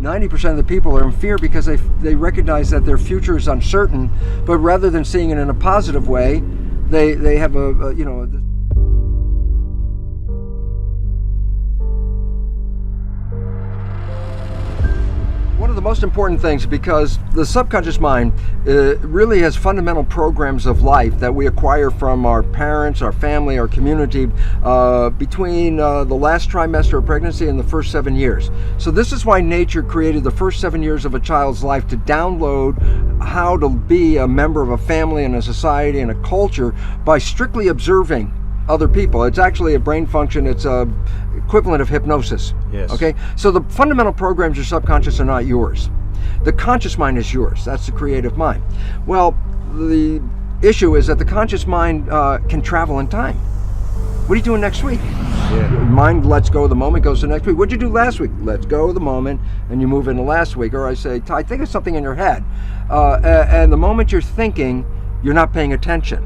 90% of the people are in fear because they recognize that their future is uncertain, but rather than seeing it in a positive way, they have One of the most important things, because the subconscious mind really has fundamental programs of life that we acquire from our parents, our family, our community between the last trimester of pregnancy and the first 7 years. So this is why nature created the first 7 years of a child's life to download how to be a member of a family and a society and a culture by strictly observing other people. It's actually a brain function. It's a equivalent of hypnosis. Yes. Okay. So the fundamental programs of your subconscious are not yours. The conscious mind is yours. That's the creative mind. Well, the issue is that the conscious mind can travel in time. What are you doing next week? Yeah. Your mind lets go of the moment, goes to next week. What'd you do last week? Let's go of the moment, and you move into last week. Or I say, Ty, think of something in your head, and the moment you're thinking, you're not paying attention.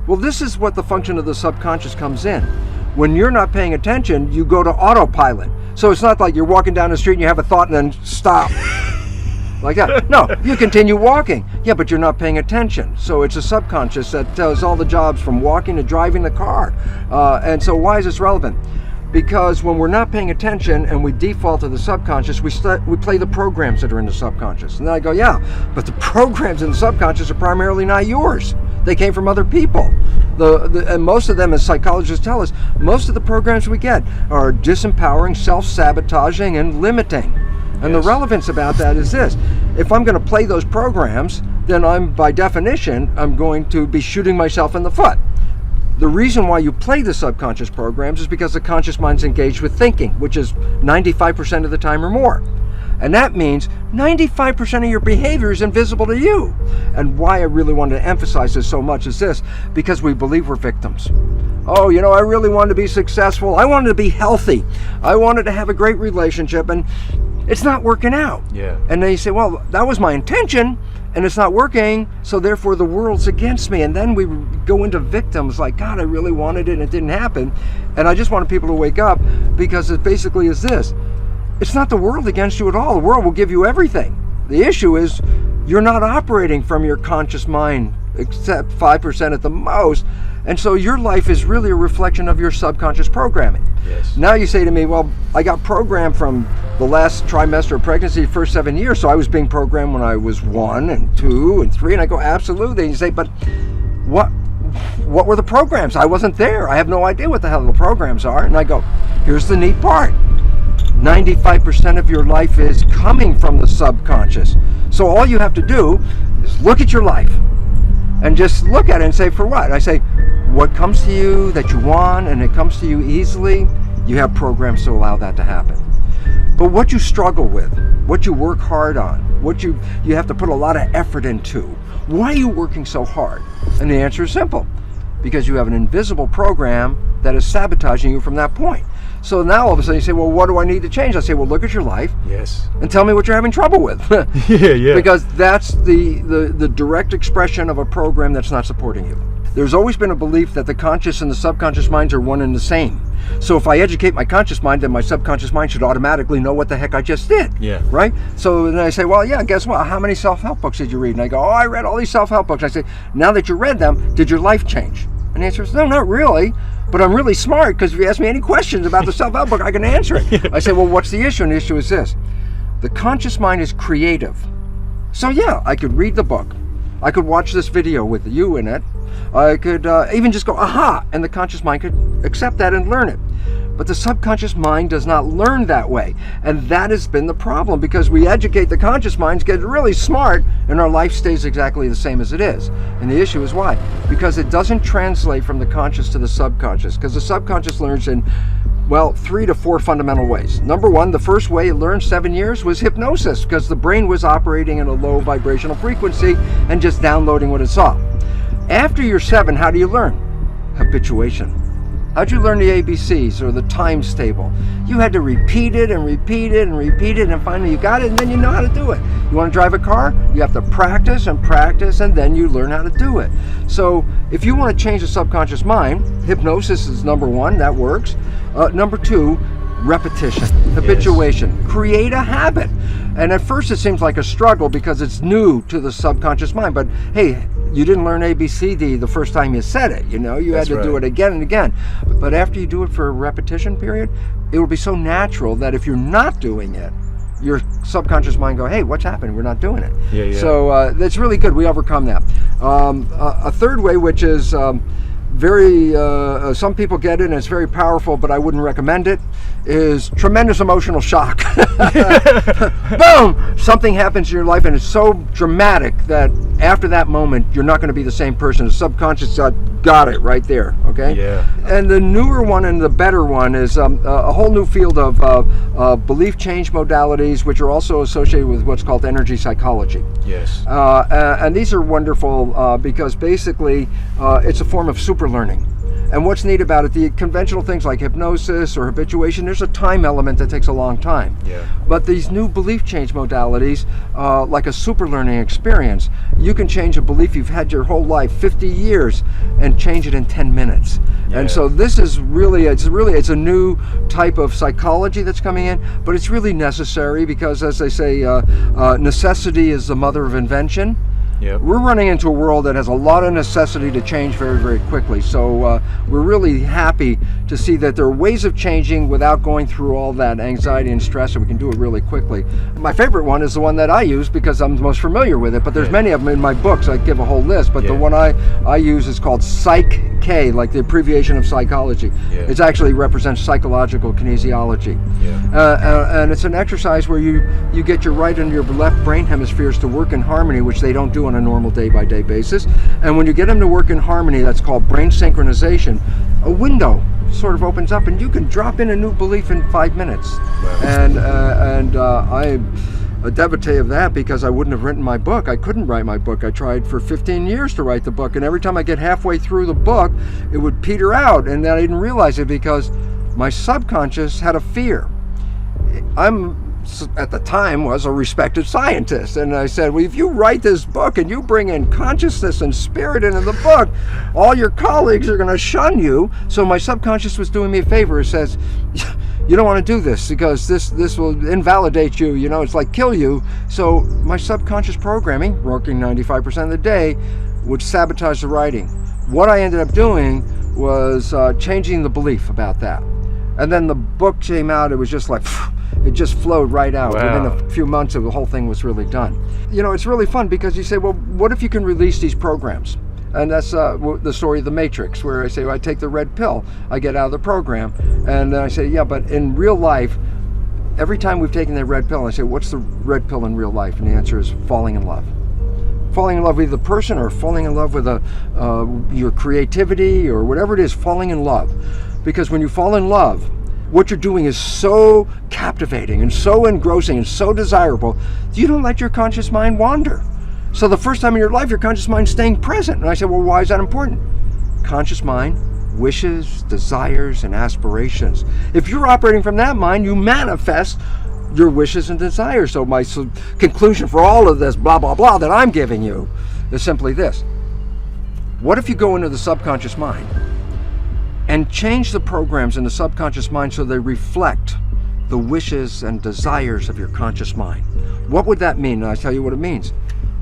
Well, this is what the function of the subconscious comes in. When you're not paying attention, you go to autopilot. So it's not like you're walking down the street and you have a thought and then stop. Like that. No, you continue walking. Yeah, but you're not paying attention. So it's a subconscious that does all the jobs from walking to driving the car. And so why is this relevant? Because when we're not paying attention and we default to the subconscious, we play the programs that are in the subconscious. And then I go, yeah, but the programs in the subconscious are primarily not yours. They came from other people. And most of them, as psychologists tell us, most of the programs we get are disempowering, self-sabotaging, and limiting. And Yes. the relevance about that is this. If I'm going to play those programs, then by definition, I'm going to be shooting myself in the foot. The reason why you play the subconscious programs is because the conscious mind's engaged with thinking, which is 95% of the time or more. And that means 95% of your behavior is invisible to you. And why I really wanted to emphasize this so much is this, because we believe we're victims. Oh, I really wanted to be successful. I wanted to be healthy. I wanted to have a great relationship, and it's not working out. Yeah. And then you say, well, that was my intention, and it's not working, so therefore the world's against me. And then we go into victims like, God, I really wanted it and it didn't happen. And I just wanted people to wake up, because it basically is this. It's not the world against you at all. The world will give you everything. The issue is you're not operating from your conscious mind, except 5% at the most. And so your life is really a reflection of your subconscious programming. Yes. Now you say to me, well, I got programmed from the last trimester of pregnancy, first 7 years, so I was being programmed when I was 1 and 2 and 3. And I go, absolutely. And you say, but what were the programs? I wasn't there. I have no idea what the hell the programs are. And I go, here's the neat part. 95% of your life is coming from the subconscious. So all you have to do is look at your life and just look at it and say, for what? I say, what comes to you that you want and it comes to you easily, you have programs to allow that to happen. But what you struggle with, what you work hard on, what you have to put a lot of effort into, why are you working so hard? And the answer is simple. Because you have an invisible program that is sabotaging you from that point. So now all of a sudden you say, well, what do I need to change? I say, well, look at your life. Yes. And tell me what you're having trouble with. Yeah. Because that's the direct expression of a program that's not supporting you. There's always been a belief that the conscious and the subconscious minds are one and the same. So if I educate my conscious mind, then my subconscious mind should automatically know what the heck I just did. Yeah. Right? So then I say, well, yeah, guess what? How many self-help books did you read? And I go, oh, I read all these self-help books. I say, now that you read them, did your life change? And the answer is, no, not really. But I'm really smart, because if you ask me any questions about the self-help book, I can answer it. I say, well, what's the issue? And the issue is this. The conscious mind is creative. So yeah, I could read the book. I could watch this video with you in it. I could even just go, aha, and the conscious mind could accept that and learn it. But the subconscious mind does not learn that way. And that has been the problem, because we educate the conscious minds, get really smart, and our life stays exactly the same as it is. And the issue is why? Because it doesn't translate from the conscious to the subconscious, because the subconscious learns in, well, 3 to 4 fundamental ways. Number one, the first way it learned 7 years was hypnosis, because the brain was operating in a low vibrational frequency and just downloading what it saw. After you're 7, how do you learn? Habituation. How'd you learn the ABCs or the times table? You had to repeat it and repeat it and repeat it, and finally you got it, and then you know how to do it. You want to drive a car? You have to practice and practice, and then you learn how to do it. So if you want to change the subconscious mind, hypnosis is number 1, that works. Number 2, repetition, habituation. Yes. Create a habit. And at first it seems like a struggle because it's new to the subconscious mind. But hey, you didn't learn ABCD the first time you said it, you know, you had to do it again and again. But after you do it for a repetition period, it will be so natural that if you're not doing it, your subconscious mind go, hey, what's happening? We're not doing it. Yeah. So that's really good. We overcome that. A third way, which is very, some people get it and it's very powerful, but I wouldn't recommend it, is tremendous emotional shock. Boom! Something happens in your life and it's so dramatic that after that moment, you're not going to be the same person. The subconscious got it right there, okay? Yeah. And the newer one and the better one is a whole new field of belief change modalities, which are also associated with what's called energy psychology. Yes. And these are wonderful because basically it's a form of super learning. And what's neat about it, the conventional things like hypnosis or habituation, there's a time element that takes a long time. Yeah. But these new belief change modalities, like a super learning experience, you can change a belief you've had your whole life, 50 years, and change it in 10 minutes. Yeah. And so this is really, it's a new type of psychology that's coming in, but it's really necessary because, as they say, necessity is the mother of invention. Yep. We're running into a world that has a lot of necessity to change very, very quickly. So we're really happy to see that there are ways of changing without going through all that anxiety and stress, and we can do it really quickly. My favorite one is the one that I use because I'm the most familiar with it, but there's many of them in my books. I give a whole list, but the one I use is called Psych K, like the abbreviation of psychology. Yeah. It actually represents psychological kinesiology. Yeah. And it's an exercise where you get your right and your left brain hemispheres to work in harmony, which they don't do on a normal day-by-day basis. And when you get them to work in harmony, that's called brain synchronization, a window sort of opens up and you can drop in a new belief in 5 minutes. Wow. And I'm a devotee of that because I wouldn't have written my book. I couldn't write my book. I tried for 15 years to write the book, and every time I get halfway through the book, it would peter out, and then I didn't realize it because my subconscious had a fear. At the time was a respected scientist, and I said, well, if you write this book and you bring in consciousness and spirit into the book, all your colleagues are going to shun you. So my subconscious was doing me a favor. It says, you don't want to do this because this will invalidate you, you know, it's like kill you. So my subconscious programming, working 95% of the day, would sabotage the writing. What I ended up doing was changing the belief about that. And then the book came out, it was just like, it just flowed right out. Wow. Within a few months, the whole thing was really done. You know, it's really fun because you say, well, what if you can release these programs? And that's the story of the Matrix, where I say, well, I take the red pill, I get out of the program. And then I say, yeah, but in real life, every time we've taken that red pill, I say, what's the red pill in real life? And the answer is falling in love. Falling in love with the person, or falling in love with your creativity, or whatever it is, falling in love. Because when you fall in love, what you're doing is so captivating and so engrossing and so desirable, you don't let your conscious mind wander. So the first time in your life, your conscious mind's staying present. And I said, well, why is that important? Conscious mind, wishes, desires, and aspirations. If you're operating from that mind, you manifest your wishes and desires. So my conclusion for all of this blah, blah, blah that I'm giving you is simply this. What if you go into the subconscious mind and change the programs in the subconscious mind so they reflect the wishes and desires of your conscious mind? What would that mean? And I tell you what it means.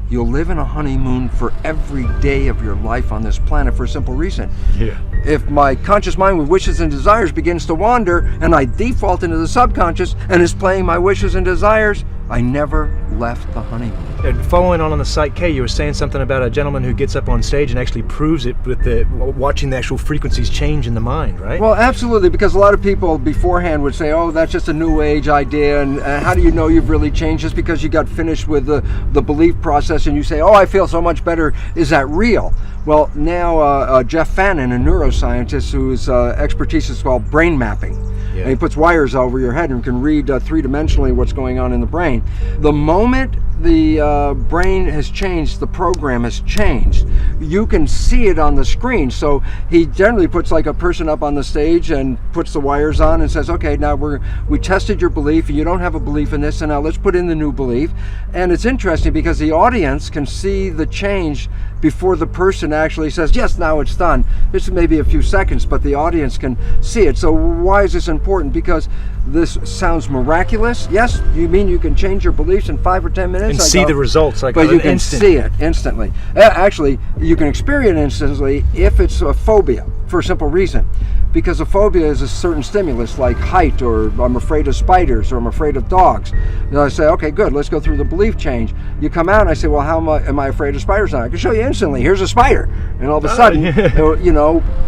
You'll live in a honeymoon for every day of your life on this planet for a simple reason. Yeah. If my conscious mind with wishes and desires begins to wander and I default into the subconscious and is playing my wishes and desires, I never left the honeymoon. And following on the Psych K, you were saying something about a gentleman who gets up on stage and actually proves it with watching the actual frequencies change in the mind, right? Well, absolutely, because a lot of people beforehand would say, oh, that's just a new age idea, and how do you know you've really changed? Just because you got finished with the belief process and you say, oh, I feel so much better, is that real? Well, now Jeff Fannin, a neuroscientist whose expertise is called brain mapping, and he puts wires over your head and can read three-dimensionally what's going on in the brain. The moment the brain has changed, the program has changed, you can see it on the screen. So he generally puts like a person up on the stage and puts the wires on and says, okay, now we tested your belief, and you don't have a belief in this, and now let's put in the new belief. And it's interesting because the audience can see the change before the person actually says, yes, now it's done. This may be a few seconds, but the audience can see it. So why is this important? Because this sounds miraculous. Yes, you mean you can change your beliefs in 5 or 10 minutes? And I see go, the results, like but you can instant. see it instantly. Actually, you can experience it instantly if it's a phobia, for a simple reason. Because a phobia is a certain stimulus, like height, or I'm afraid of spiders, or I'm afraid of dogs. And I say, okay, good, let's go through the belief change. You come out and I say, well, how am I afraid of spiders now? I can show you instantly. Here's a spider. And all of a sudden,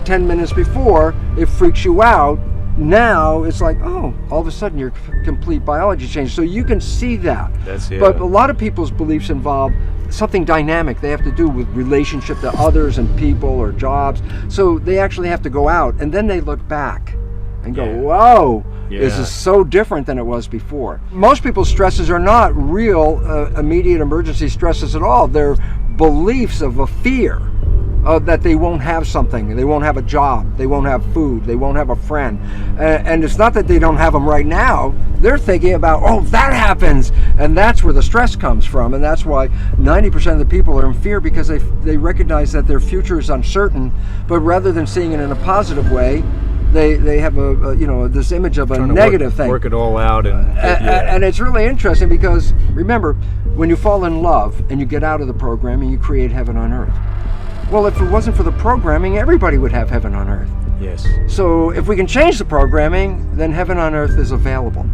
10 minutes before, it freaks you out. Now it's like, oh, all of a sudden your complete biology changed. So you can see that. But a lot of people's beliefs involve something dynamic. They have to do with relationship to others and people or jobs. So they actually have to go out, and then they look back and go, whoa, this is so different than it was before. Most people's stresses are not real immediate emergency stresses at all. They're beliefs of a fear. That they won't have something, they won't have a job, they won't have food, they won't have a friend. And it's not that they don't have them right now. They're thinking about, oh, if that happens. And that's where the stress comes from. And that's why 90% of the people are in fear, because they recognize that their future is uncertain. But rather than seeing it in a positive way, they have this image of a negative thing. Work it all out. And it's really interesting because, remember, when you fall in love and you get out of the programming, you create heaven on earth. Well, if it wasn't for the programming, everybody would have heaven on earth. Yes. So if we can change the programming, then heaven on earth is available.